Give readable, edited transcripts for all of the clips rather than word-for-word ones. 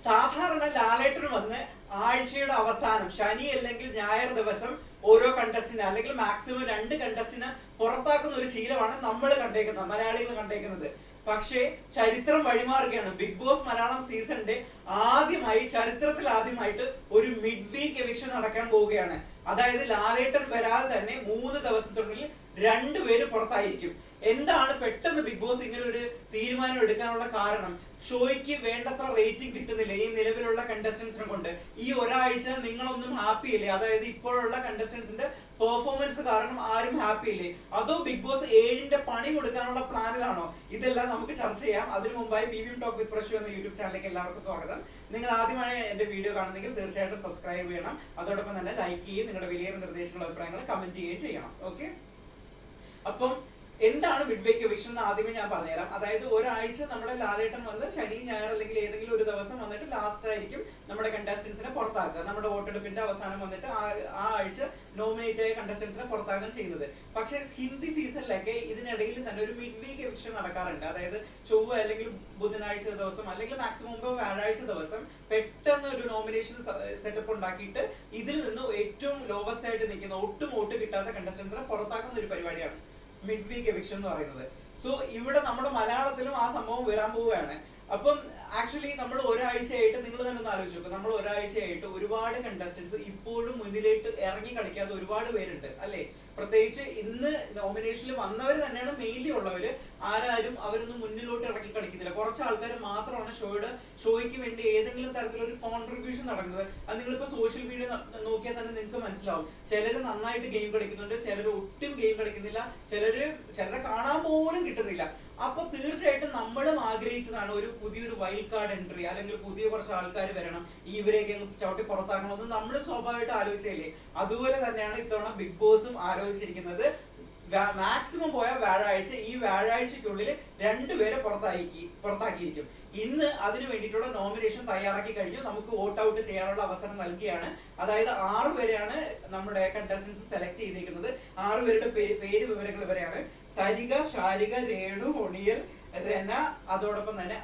സാധാരണ ലാലേട്ടന് വന്ന് ആഴ്ചയുടെ അവസാനം ശനി അല്ലെങ്കിൽ ഞായർ ദിവസം ഓരോ കണ്ടസ്റ്റിനെ അല്ലെങ്കിൽ മാക്സിമം 2 കണ്ടസ്റ്റിനെ പുറത്താക്കുന്ന ഒരു ശീലമാണ് നമ്മൾ കണ്ടേക്കുന്നത്, മലയാളികൾ കണ്ടേക്കുന്നത്. പക്ഷേ ചരിത്രം വഴിമാറുകയാണ്. ബിഗ് ബോസ് മലയാളം സീസണിന്റെ ചരിത്രത്തിൽ ആദ്യമായിട്ട് ഒരു മിഡ് വീക്ക് എവിക്ഷൻ നടക്കാൻ പോവുകയാണ്. അതായത് ലാലേട്ടൻ വരാതെ തന്നെ 3 ദിവസത്തിനുള്ളിൽ 2 പേര് പുറത്തായിരിക്കും. എന്താണ് പെട്ടെന്ന് ബിഗ് ബോസ് ഇങ്ങനെ ഒരു തീരുമാനം എടുക്കാനുള്ള കാരണം? ഷോയ്ക്ക് വേണ്ടത്ര റേറ്റിംഗ് കിട്ടുന്നില്ല ഈ നിലവിലുള്ള കണ്ടസ്റ്റൻസിനെ കൊണ്ട്. ഈ ഒരാഴ്ച നിങ്ങളൊന്നും ഹാപ്പി ഇല്ലേ? അതായത് ഇപ്പോഴുള്ള കണ്ടസ്റ്റൻസിന്റെ പെർഫോമൻസ് കാരണം ആരും ഹാപ്പി ഇല്ലേ? അതോ ബിഗ് ബോസ് 7ന്റെ പണി കൊടുക്കാനുള്ള പ്ലാനിലാണോ? ഇതെല്ലാം നമുക്ക് ചർച്ച ചെയ്യാം. അതിനു മുമ്പായി PVM ടോക്ക് വിത്ത് പ്രശു എന്ന യൂട്യൂബ് ചാനലിലേക്ക് എല്ലാവർക്കും സ്വാഗതം. നിങ്ങൾ ആദ്യമായി എന്റെ വീഡിയോ കാണുന്നെങ്കിൽ തീർച്ചയായിട്ടും സബ്സ്ക്രൈബ് ചെയ്യണം. അതോടൊപ്പം തന്നെ ലൈക്ക് ചെയ്യുകയും നിങ്ങളുടെ വിലയേറിയ നിർദ്ദേശങ്ങളും അഭിപ്രായങ്ങൾ കമന്റ് ചെയ്യുകയും ചെയ്യണം. ഓക്കെ, അപ്പം എന്താണ് മിഡ് വീക്ക് എവിക്ഷൻ എന്ന് ആദ്യമേ ഞാൻ പറഞ്ഞുതരാം. അതായത് ഒരാഴ്ച നമ്മുടെ ലാലേട്ടൻ വന്ന് ശനി ഞായർ അല്ലെങ്കിൽ ഏതെങ്കിലും ഒരു ദിവസം വന്നിട്ട് ലാസ്റ്റ് ആയിരിക്കും നമ്മുടെ കണ്ടസ്റ്റൻസിനെ പുറത്താക്കുക. നമ്മുടെ വോട്ടെടുപ്പിന്റെ അവസാനം വന്നിട്ട് ആ ആഴ്ച നോമിനേറ്റ് ആയ കണ്ടസ്റ്റൻസിനെ പുറത്താക്കുകയും ചെയ്യുന്നത്. പക്ഷേ ഹിന്ദി സീസണിലൊക്കെ ഇതിനിടയിൽ തന്നെ ഒരു മിഡ് വീക്ക് എവിക്ഷൻ നടക്കാറുണ്ട്. അതായത് ചൊവ്വ അല്ലെങ്കിൽ ബുധനാഴ്ച ദിവസം അല്ലെങ്കിൽ മാക്സിമം വ്യാഴാഴ്ച ദിവസം പെട്ടെന്ന് ഒരു നോമിനേഷൻ സെറ്റപ്പ് ഉണ്ടാക്കിയിട്ട് ഇതിൽ നിന്ന് ഏറ്റവും ലോവസ്റ്റ് ആയിട്ട് നിൽക്കുന്ന ഒട്ടും വോട്ട് കിട്ടാത്ത കണ്ടസ്റ്റൻസിനെ പുറത്താക്കുന്ന ഒരു പരിപാടിയാണ് മിഡ് വീക്ക് എവിക്ഷൻ എന്ന് പറയുന്നത്. സോ ഇവിടെ നമ്മുടെ മലയാളത്തിലും ആ സംഭവം വരാൻ പോവുകയാണ്. അപ്പം ആക്ച്വലി നമ്മൾ ഒരാഴ്ചയായിട്ട് നിങ്ങൾ തന്നെ ഒന്ന് ആലോചിച്ച് നോക്കുക, നമ്മൾ ഒരാഴ്ചയായിട്ട് ഒരുപാട് കണ്ടസ്റ്റൻസ് ഇപ്പോഴും മുന്നിലേക്ക് ഇറങ്ങി കളിക്കാത്ത ഒരുപാട് പേരുണ്ട് അല്ലെ? പ്രത്യേകിച്ച് ഇന്ന് നോമിനേഷനിൽ വന്നവർ തന്നെയാണ് മെയിൻലി ഉള്ളവര്. ആരും അവരൊന്നും മുന്നിലോട്ട് ഇറങ്ങി കളിക്കുന്നില്ല. കുറച്ച് ആൾക്കാർ മാത്രമാണ് ഷോയ്ക്ക് വേണ്ടി ഏതെങ്കിലും തരത്തിലൊരു കോൺട്രിബ്യൂഷൻ നടക്കുന്നത്. അത് നിങ്ങളിപ്പോ സോഷ്യൽ മീഡിയ നോക്കിയാൽ തന്നെ നിങ്ങൾക്ക് മനസ്സിലാവും. ചിലര് നന്നായിട്ട് ഗെയിം കളിക്കുന്നുണ്ട്, ചിലര് ഒട്ടും ഗെയിം കളിക്കുന്നില്ല, ചിലരെ കാണാൻ പോലും കിട്ടുന്നില്ല. അപ്പൊ തീർച്ചയായിട്ടും നമ്മളും ആഗ്രഹിച്ചതാണ് ഒരു പുതിയൊരു വൈൽഡ് കാർഡ് എൻട്രി, അല്ലെങ്കിൽ പുതിയ കുറച്ച് ആൾക്കാർ വരണം, ഇവരെയൊക്കെ ചവിട്ടി പുറത്താക്കണമെന്ന് നമ്മളും സ്വാഭാവികമായിട്ട് ആലോചിച്ചല്ലേ. അതുപോലെ തന്നെയാണ് ഇത്തവണ ബിഗ് ബോസും ആലോചിച്ചിരിക്കുന്നത്. മാക്സിമം പോയ വ്യാഴാഴ്ച, ഈ വ്യാഴാഴ്ചക്കുള്ളിൽ 2 പേരെ പുറത്താക്കിയിരിക്കും. ഇന്ന് അതിനു വേണ്ടിയിട്ടുള്ള നോമിനേഷൻ തയ്യാറാക്കി കഴിഞ്ഞു. നമുക്ക് വോട്ട് ഔട്ട് ചെയ്യാനുള്ള അവസരം നൽകിയാണ്. അതായത് 6 പേരെയാണ് നമ്മുടെ കണ്ടസ്റ്റൻസ് സെലക്ട് ചെയ്തിരിക്കുന്നത്. 6 പേരുടെ പേര് വിവരങ്ങൾ ഇവരെയാണ്: സരിക, ഷാരിക, രേണു, ഒണിയൽ, രന, അതോടൊപ്പം തന്നെ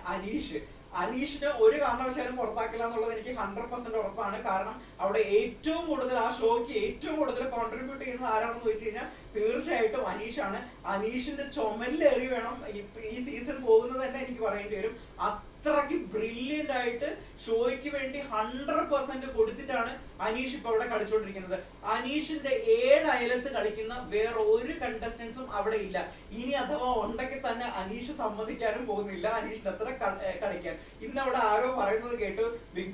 അനീഷിനെ ഒരു കാരണവശാലും പുറത്താക്കില്ല എന്നുള്ളത് എനിക്ക് 100% ഉറപ്പാണ്. കാരണം അവിടെ ഏറ്റവും കൂടുതൽ ആ ഷോയ്ക്ക് ഏറ്റവും കൂടുതൽ കോൺട്രിബ്യൂട്ട് ചെയ്യുന്നത് ആരാണെന്ന് ചോദിച്ചു കഴിഞ്ഞാൽ തീർച്ചയായിട്ടും അനീഷാണ്. അനീഷിന്റെ ചുമലിലേറി വേണം ഈ സീസൺ പോകുന്നത് തന്നെ എനിക്ക് പറയേണ്ടി വരും. അത്രയ്ക്ക് ബ്രില്യന്റ് ആയിട്ട് ഷോയ്ക്ക് വേണ്ടി 100% കൊടുത്തിട്ടാണ് അനീഷ് ഇപ്പൊ അവിടെ കളിച്ചുകൊണ്ടിരിക്കുന്നത്. അനീഷിന്റെ 7 അയലത്ത് കളിക്കുന്ന വേറെ ഒരു കണ്ടസ്റ്റൻസും അവിടെ ഇല്ല. ഇനി അഥവാ ഉണ്ടെങ്കിൽ തന്നെ അനീഷ് സമ്മതിക്കാനും പോകുന്നില്ല അനീഷിന്റെ അത്ര കളിക്കാൻ. ഇന്ന് അവിടെ ആരോ പറയുന്നത് കേട്ടു, ബിഗ്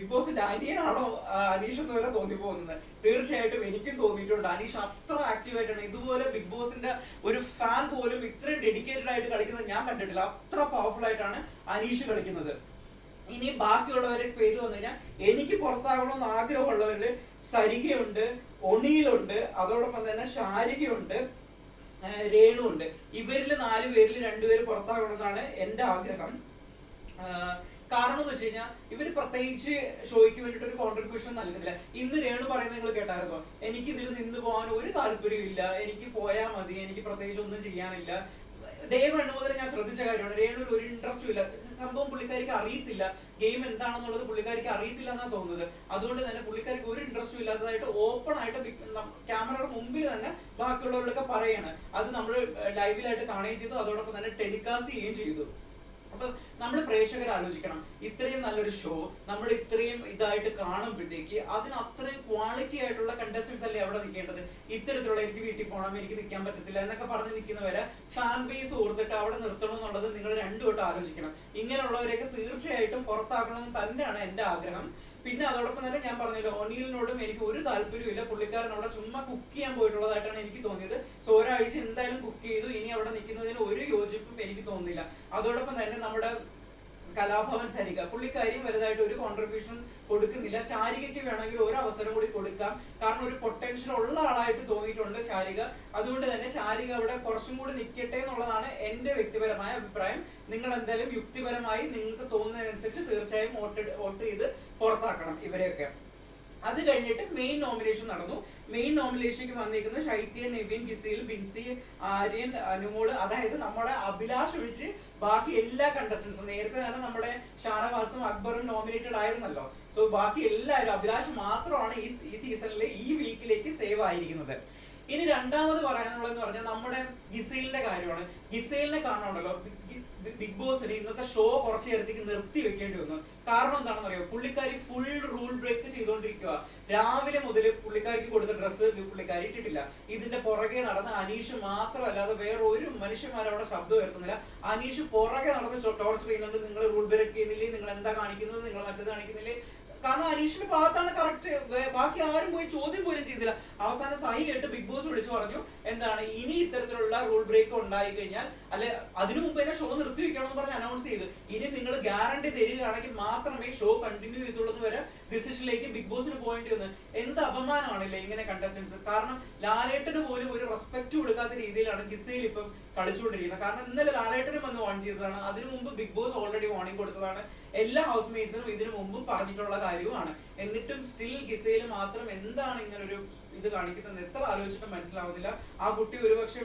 ബോസിന്റെ അനിയനാണോ അനീഷ് എന്ന് വരെ തോന്നിപ്പോകുന്നത്. തീർച്ചയായിട്ടും എനിക്കും തോന്നിയിട്ടുണ്ട്. അനീഷ് അത്ര ആക്റ്റീവ് ആയിട്ടാണ്. ഇതുപോലെ ബിഗ് ബോസിന്റെ ഒരു ഫാൻ പോലും ഇത്രയും ഡെഡിക്കേറ്റഡ് ആയിട്ട് കളിക്കുന്നത് ഞാൻ കണ്ടിട്ടില്ല. അത്ര പവർഫുൾ ആയിട്ടാണ് അനീഷ് കളിക്കുന്നത്. ഇനി ബാക്കിയുള്ളവരെ പേര് വന്നു കഴിഞ്ഞാൽ എനിക്ക് പുറത്താകണമെന്ന് ആഗ്രഹമുള്ളവരിൽ സരികയുണ്ട്, ഒണിയിലുണ്ട്, അതോടൊപ്പം തന്നെ ഷാരികയുണ്ട്, രേണു ഉണ്ട്. ഇവരിൽ 4 പേരിൽ 2 പേര് പുറത്താകണമെന്നാണ് എന്റെ ആഗ്രഹം. കാരണം എന്ന് വെച്ച് കഴിഞ്ഞാൽ ഇവര് പ്രത്യേകിച്ച് ഷോയ്ക്ക് വേണ്ടിയിട്ട് ഒരു കോൺട്രിബ്യൂഷൻ നൽകുന്നില്ല. ഇന്ന് രേണു പറയുന്നത് നിങ്ങൾ കേട്ടായിരുന്നോ? എനിക്ക് ഇതിൽ നിന്ന് പോകാൻ ഒരു താല്പര്യവും ഇല്ല, എനിക്ക് പോയാൽ മതി, എനിക്ക് പ്രത്യേകിച്ച് ഒന്നും ചെയ്യാനില്ല. ഡേ 1 മുതൽ ഞാൻ ശ്രദ്ധിച്ച കാര്യമാണ്. രേണുവിന് ഒരു ഇൻട്രസ്റ്റും ഇല്ല. സംഭവം പുള്ളിക്കാരിക്ക് അറിയത്തില്ല, ഗെയിം എന്താണെന്നുള്ളത് പുള്ളിക്കാരിക്ക് അറിയത്തില്ല എന്നാണ് തോന്നുന്നത്. അതുകൊണ്ട് തന്നെ പുള്ളിക്കാരിക്ക് ഒരു ഇൻട്രസ്റ്റും ഇല്ലാത്തതായിട്ട് ഓപ്പൺ ആയിട്ട് ക്യാമറയുടെ മുമ്പിൽ തന്നെ ബാക്കിയുള്ളവരോടൊക്കെ പറയാണ്. അത് നമ്മൾ ലൈവിലായിട്ട് കാണുകയും ചെയ്തു, അതോടൊപ്പം തന്നെ ടെലികാസ്റ്റ് ചെയ്യുകയും ചെയ്തു. അപ്പൊ നമ്മൾ പ്രേക്ഷകർ ആലോചിക്കണം, ഇത്രയും നല്ലൊരു ഷോ നമ്മൾ ഇത്രയും ഇതായിട്ട് കാണുമ്പോഴത്തേക്ക് അതിന് അത്രയും ക്വാളിറ്റി ആയിട്ടുള്ള കണ്ടസ്റ്റൻസ് അല്ലേ അവിടെ നിൽക്കേണ്ടത്. ഇത്തരത്തിലുള്ള എനിക്ക് വീട്ടിൽ പോകണം, എനിക്ക് നിൽക്കാൻ പറ്റത്തില്ല എന്നൊക്കെ പറഞ്ഞ് നിൽക്കുന്നവരെ ഫാൻ ബേസ് ഓർത്തിട്ട് അവിടെ നിർത്തണം എന്നുള്ളത് നിങ്ങൾ 2 വട്ടം ആലോചിക്കണം. ഇങ്ങനെയുള്ളവരെയൊക്കെ തീർച്ചയായിട്ടും പുറത്താക്കണമെന്ന് തന്നെയാണ് എന്റെ ആഗ്രഹം. പിന്നെ അതോടൊപ്പം തന്നെ ഞാൻ പറഞ്ഞല്ലോ, ഒനിയലിനോടും എനിക്ക് ഒരു താല്പര്യമില്ല. പുള്ളിക്കാരൻ അവിടെ ചുമ്മാ കുക്ക് ചെയ്യാൻ പോയിട്ടുള്ളതായിട്ടാണ് എനിക്ക് തോന്നിയത്. സോ ഒരാഴ്ച എന്തായാലും കുക്ക് ചെയ്തു, ഇനി അവിടെ നിൽക്കുന്നതിന് ഒരു യോജിപ്പും എനിക്ക് തോന്നുന്നില്ല. അതോടൊപ്പം തന്നെ നമ്മുടെ കലാഭവൻ സരിക, പുള്ളിക്കാരിയും വലുതായിട്ട് ഒരു കോൺട്രിബ്യൂഷൻ കൊടുക്കുന്നില്ല. ശാരികയ്ക്ക് വേണമെങ്കിൽ ഒരു അവസരം കൂടി കൊടുക്കാം, കാരണം ഒരു പൊട്ടൻഷ്യൽ ഉള്ള ആളായിട്ട് തോന്നിയിട്ടുണ്ട് ശാരിക. അതുകൊണ്ട് തന്നെ ശാരിക അവിടെ കുറച്ചും കൂടി നിൽക്കട്ടെ എന്നുള്ളതാണ് എന്റെ വ്യക്തിപരമായ അഭിപ്രായം. നിങ്ങൾ എന്തായാലും യുക്തിപരമായി നിങ്ങൾക്ക് തോന്നുന്നതനുസരിച്ച് തീർച്ചയായും വോട്ട് ചെയ്ത് പുറത്താക്കണം ഇവരെയൊക്കെ. അത് കഴിഞ്ഞിട്ട് മെയിൻ നോമിനേഷൻ നടന്നു. മെയിൻ നോമിനേഷനിലേക്ക് വന്നിരിക്കുന്നത് ശൈത്യ, നെവിൻ, ഗിസീൽ, ബിൻസി, ആര്യൻ, അനുമോള്, അതായത് നമ്മുടെ അഭിലാഷ് ഒഴിച്ച് ബാക്കി എല്ലാ കണ്ടസ്റ്റൻസും. നേരത്തെ തന്നെ നമ്മുടെ ഷാനവാസും അക്ബറും നോമിനേറ്റഡ് ആയിരുന്നല്ലോ. സോ ബാക്കി എല്ലാവരും, അഭിലാഷ് മാത്രമാണ് ഈ സീസണിൽ ഈ വീക്കിലേക്ക് സേവ് ആയിരിക്കുന്നത്. ഇനി രണ്ടാമത് പറയാനുള്ളതെന്ന് പറഞ്ഞാൽ നമ്മുടെ ഗിസൈലിന്റെ കാര്യമാണ്. ഗിസൈലിനെ കാണണമല്ലോ, ബിഗ് ബോസിന് ഇന്നത്തെ ഷോ കുറച്ച് നേരത്തേക്ക് നിർത്തി വെക്കേണ്ടി വന്നു. കാരണം എന്താണെന്ന് അറിയോ, പുള്ളിക്കാരി ഫുൾ റൂൾ ബ്രേക്ക് ചെയ്തുകൊണ്ടിരിക്കുക. രാവിലെ മുതൽ പുള്ളിക്കാരിക്ക് കൊടുത്ത ഡ്രസ്സ് പുള്ളിക്കാരി ഇട്ടിട്ടില്ല. ഇതിന്റെ പുറകെ നടന്ന് അനീഷ് മാത്രമല്ലാതെ വേറെ ഒരു മനുഷ്യന്മാരവിടെ ശബ്ദം ഉയർത്തുന്നില്ല. അനീഷ് പുറകെ നടന്ന് ടോർച്ചർ ചെയ്യുന്നുണ്ട്. നിങ്ങൾ റൂൾ ബ്രേക്ക് ചെയ്യുന്നില്ലേ, നിങ്ങൾ എന്താ കാണിക്കുന്നത്, നിങ്ങൾ മറ്റേത് കാണിക്കുന്നില്ലേ. കാരണം അനീഷിന്റെ ഭാഗത്താണ് കറക്റ്റ്, ബാക്കി ആരും പോയി ചോദ്യം പോലും ചെയ്തില്ല. അവസാനം സഹി കേട്ട് ബിഗ് ബോസ് വിളിച്ചു പറഞ്ഞു എന്താണ്, ഇനി ഇത്തരത്തിലുള്ള റൂൾ ബ്രേക്ക് ഉണ്ടായി കഴിഞ്ഞാൽ, അല്ലെ അതിനു മുമ്പ് തന്നെ ഷോ നിർത്തി വെക്കണമെന്ന് പറഞ്ഞ് അനൗൺസ് ചെയ്തു. ഇനി നിങ്ങൾ ഗ്യാരണ്ടി തരികയാണെങ്കിൽ മാത്രമേ ഷോ കണ്ടിന്യൂ ചെയ്തുള്ളൂ വരെ ഡിസിഷനിലേക്ക് ബിഗ് ബോസിന് പോകേണ്ടി വന്നു. എന്ത് അപമാനമാണല്ലേ ഇങ്ങനെ കണ്ടസ്റ്റൻസ്. കാരണം ലാലേട്ടന് പോലും ഒരു റെസ്പെക്ട് കൊടുക്കാത്ത രീതിയിലാണ് ഗിസയിൽ ഇപ്പം കളിച്ചുകൊണ്ടിരിക്കുന്നത്. കാരണം ഇന്നലെ ലാലേട്ടനും വന്ന് വാൺ ചെയ്തതാണ്, അതിനു മുമ്പ് ബിഗ് ബോസ് ഓൾറെഡി വാർണിംഗ് കൊടുത്തതാണ്, എല്ലാ ഹൗസ് മേറ്റ്സിനും ഇതിനു മുമ്പും പറഞ്ഞിട്ടുള്ള കാര്യമാണ്. എന്നിട്ടും സ്റ്റിൽ ഗിസയിൽ മാത്രം എന്താണ് ഇങ്ങനെ ഒരു ഇത് കാണിക്കുന്നത് എത്ര ആലോചിച്ചിട്ടും മനസ്സിലാവുന്നില്ല. ആ കുട്ടി ഒരുപക്ഷെ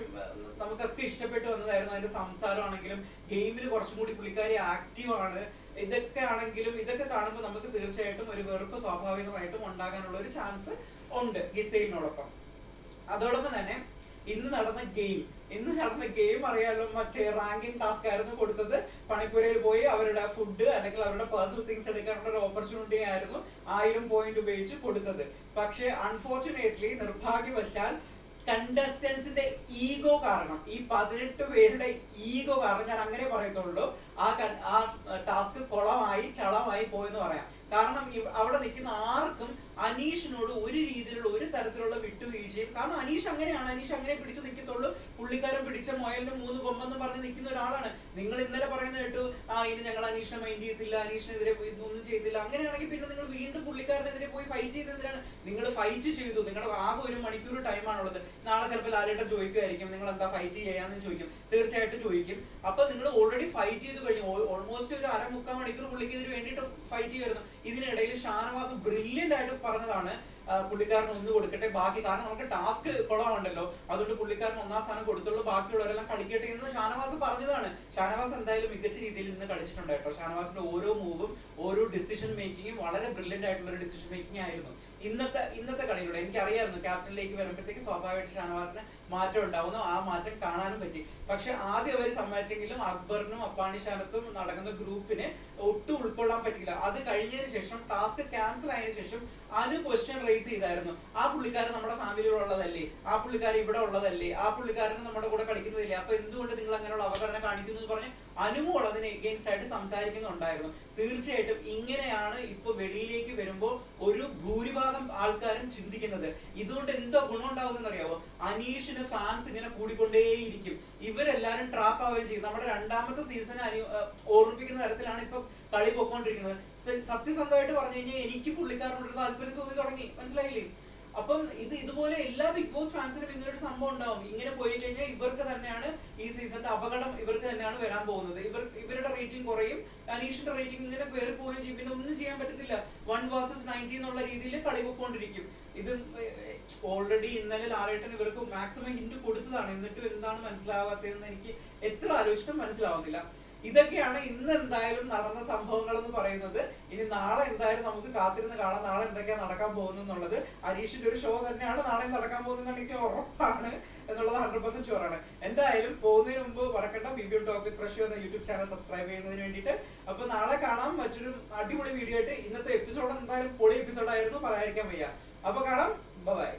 നമുക്കൊക്കെ ഇഷ്ടപ്പെട്ടു വന്നതായിരുന്നു. അതിന്റെ സംസാരമാണെങ്കിലും ഗെയിമിൽ കുറച്ചും കൂടി പുള്ളിക്കാരി ആക്റ്റീവ് ആണ്. ഇതൊക്കെ ആണെങ്കിലും ഇതൊക്കെ കാണുമ്പോൾ നമുക്ക് തീർച്ചയായിട്ടും ഒരു വെറുപ്പ് സ്വാഭാവികമായിട്ടും ഉണ്ടാകാനുള്ള ഒരു ചാൻസ് ഉണ്ട് ഗിസൈലിനോടൊപ്പം. അതോടൊപ്പം തന്നെ ഇന്ന് നടന്ന ഗെയിം അറിയാലോ, മറ്റേ റാങ്കിങ് ടാസ്ക് ആയിരുന്നു കൊടുത്തത്. പണിപ്പുരയിൽ പോയി അവരുടെ ഫുഡ് അല്ലെങ്കിൽ അവരുടെ പേഴ്സണൽ തിങ്സ് എടുക്കാനുള്ള ഒരു ഓപ്പർച്യൂണിറ്റി ആയിരുന്നു 1000 പോയിന്റ് ഉപയോഗിച്ച് കൊടുത്തത്. പക്ഷേ അൺഫോർച്ചുനേറ്റ്ലി, നിർഭാഗ്യവശാൽ കണ്ടസ്റ്റൻസിന്റെ ഈഗോ കാരണം, ഈ 18 പേരുടെ ഈഗോ കാരണം, ഞാൻ അങ്ങനെ പറയത്തുള്ളൂ, ആ ടാസ്ക് കുളമായി ചളമായി പോയെന്ന് പറയാം. കാരണം അവിടെ നിൽക്കുന്ന ആർക്കും അനീഷിനോട് ഒരു രീതിയിലുള്ള ഒരു തരത്തിലുള്ള വിട്ടുവീഴ്ചയും, കാരണം അനീഷ് അങ്ങനെയാണ്, അനീഷ് അങ്ങനെ പിടിച്ചു നിൽക്കത്തുള്ളൂ. പുള്ളിക്കാരൻ പിടിച്ച മുയലിന് 3 കൊമ്പെന്ന് പറഞ്ഞ് നിൽക്കുന്ന ഒരാളാണ്. നിങ്ങൾ ഇന്നലെ പറയുന്നത് കേട്ടു, ഇനി ഞങ്ങൾ അനീഷിനെ മൈൻഡ് ചെയ്യത്തില്ല, അനീഷിനെതിരെ ഒന്നും ചെയ്തില്ല. അങ്ങനെയാണെങ്കിൽ പിന്നെ നിങ്ങൾ വീണ്ടും പുള്ളിക്കാരനെതിരെ പോയി ഫൈറ്റ് ചെയ്തതിനാണ്. നിങ്ങൾ ഫൈറ്റ് ചെയ്തു, നിങ്ങളുടെ ആകെ 1 മണിക്കൂർ ടൈമാണുള്ളത്. നാളെ ചിലപ്പോൾ ലാലേട്ടൻ ചോദിക്കുമായിരിക്കും നിങ്ങൾ എന്താ ഫൈറ്റ് ചെയ്യാന്ന് ചോദിക്കും, തീർച്ചയായിട്ടും ചോദിക്കും. അപ്പൊ നിങ്ങൾ ഓൾറെഡി ഫൈറ്റ് ചെയ്ത് കഴിഞ്ഞു, ഓൾമോസ്റ്റ് ഒരു 1/4 മണിക്കൂർ പുള്ളിക്ക് ഇതിന് വേണ്ടിയിട്ട് ഫൈറ്റ് ചെയ്യുമായിരുന്നു. ഇതിനിടയിൽ ഷാനവാസ് ബ്രില്യന്റ് ആയിട്ട് പറഞ്ഞതാണ് പുള്ളിക്കാരന് 1 കൊടുക്കട്ടെ ബാക്കി, കാരണം നമുക്ക് ടാസ്ക് കുളമുണ്ടല്ലോ, അതുകൊണ്ട് പുള്ളിക്കാരന് 1ാം സ്ഥാനം കൊടുത്തുള്ളൂ, ബാക്കിയുള്ളവരെല്ലാം കളിക്കട്ടെ എന്ന് ഷാനവാസ് പറഞ്ഞതാണ്. ഷാനവാസ് എന്തായാലും മികച്ച രീതിയിൽ ഇന്ന് കളിച്ചിട്ടുണ്ട് കേട്ടോ. ഷാനവാസിന്റെ ഓരോ മൂവും ഓരോ ഡിസിഷൻ മേക്കിങ്ങും വളരെ ബ്രില്യന്റ് ആയിട്ടുള്ള ഒരു ഡിസിഷൻ മേക്കിംഗ് ആയിരുന്നു ഇന്നത്തെ കളിയിലൂടെ. എനിക്കറിയായിരുന്നു ക്യാപ്റ്റനിലേക്ക് വരുമ്പോഴത്തേക്ക് സ്വാഭാവികമായിട്ട് ഷാനവാസിന് മാറ്റം ഉണ്ടാവുന്നു, ആ മാറ്റം കാണാനും പറ്റി. പക്ഷെ ആദ്യം അവർ സമ്മതിച്ചെങ്കിലും അക്ബറിനും അപ്പാണിശാനത്തും നടക്കുന്ന ഗ്രൂപ്പിന് ഒട്ടും ഉൾക്കൊള്ളാൻ പറ്റില്ല. അത് കഴിഞ്ഞതിന് ശേഷം ടാസ്ക് ക്യാൻസൽ ആയതിനു ശേഷം അനു ക്വസ്റ്റ്യൻ റേസ് ചെയ്തായിരുന്നു, ആ പുള്ളിക്കാരൻ നമ്മുടെ ഫാമിലിയിലുള്ളതല്ലേ, ആ പുള്ളിക്കാരൻ ഇവിടെ ഉള്ളതല്ലേ, ആ പുള്ളിക്കാരൻ നമ്മുടെ കൂടെ കളിക്കുന്നതല്ലേ, അപ്പൊ എന്തുകൊണ്ട് നിങ്ങൾ അങ്ങനെയുള്ള അവഗണന കാണിക്കുന്നു എന്ന് പറഞ്ഞ് അനുമോൾ അതിന് എഗെയിൻസ്റ്റ് ആയിട്ട് സംസാരിക്കുന്നുണ്ടായിരുന്നു. തീർച്ചയായിട്ടും ഇങ്ങനെയാണ് ഇപ്പൊ വെളിയിലേക്ക് വരുമ്പോൾ ഒരു ഭൂരിഭാഗം ആൾക്കാരും ചിന്തിക്കുന്നത്. ഇതുകൊണ്ട് എന്തോ ഗുണം ഉണ്ടാവുന്ന അറിയാവോ, അനീഷിന് ഫാൻസ് ഇങ്ങനെ കൂടിക്കൊണ്ടേയിരിക്കും, ഇവരെല്ലാരും ട്രാപ്പ് ആവുകയും ചെയ്യും. നമ്മുടെ 2ാമത്തെ സീസൺ ഓർമ്മിപ്പിക്കുന്ന തരത്തിലാണ് ഇപ്പൊ കളി പോയിക്കൊണ്ടിരിക്കുന്നത്. സത്യസന്ധമായിട്ട് പറഞ്ഞു കഴിഞ്ഞാൽ എനിക്ക് പുള്ളിക്കാരനോട് താല്പര്യം തോന്നി തുടങ്ങി, മനസ്സിലായില്ലേ. അപ്പം ഇതുപോലെ എല്ലാ ബിഗ് ബോസ് ഫാൻസിനും ഇങ്ങനൊരു സംഭവം ഉണ്ടാവും. ഇങ്ങനെ പോയി കഴിഞ്ഞാൽ ഇവർക്ക് തന്നെയാണ് ഈ സീസണിന്റെ അപകടം, ഇവർക്ക് തന്നെയാണ് വരാൻ പോകുന്നത്. ഇവരുടെ റേറ്റിംഗ് കുറയും, അനീഷിന്റെ റേറ്റിംഗ് ഇങ്ങനെ കയറി പോവുകയും ചെയ്യും. പിന്നെ ഒന്നും ചെയ്യാൻ പറ്റത്തില്ല, 1 vs 90 എന്നുള്ള രീതിയിൽ കളി പോയിക്കൊണ്ടിരിക്കും. ഇത് ഓൾറെഡി ഇന്നലെ ലാലേട്ടൻ ഇവർക്ക് മാക്സിമം ഹിന്റ് കൊടുത്തതാണ്, എന്നിട്ടും എന്താണ് മനസ്സിലാവാത്തതെന്ന് എനിക്ക് എത്ര ആലോചിച്ചിട്ടും മനസ്സിലാവുന്നില്ല. ഇതൊക്കെയാണ് ഇന്ന് എന്തായാലും നടന്ന സംഭവങ്ങൾ എന്ന് പറയുന്നത്. ഇനി നാളെ എന്തായാലും നമുക്ക് കാത്തിരുന്ന് കാണാം നാളെ എന്തൊക്കെയാണ് നടക്കാൻ പോകുന്നത് എന്നുള്ളത്. അനീഷിന്റെ ഒരു ഷോ തന്നെയാണ് നാളെ നടക്കാൻ പോകുന്നത് എനിക്ക് ഉറപ്പാണ് എന്നുള്ളത് 100% ഷുവറാണ്. എന്തായാലും പോകുന്നതിന് മുമ്പ് മറക്കണ്ട BBM Talk with Prashio എന്ന യൂട്യൂബ് ചാനൽ സബ്സ്ക്രൈബ് ചെയ്യുന്നതിന് വേണ്ടിയിട്ട്. അപ്പൊ നാളെ കാണാം മറ്റൊരു അടിപൊളി വീഡിയോ ആയിട്ട്. ഇന്നത്തെ എപ്പിസോഡ് എന്തായാലും പൊളി എപ്പിസോഡായിരുന്നു, പറയാതിരിക്കാൻ വയ്യ. അപ്പൊ കാണാം, ബൈ.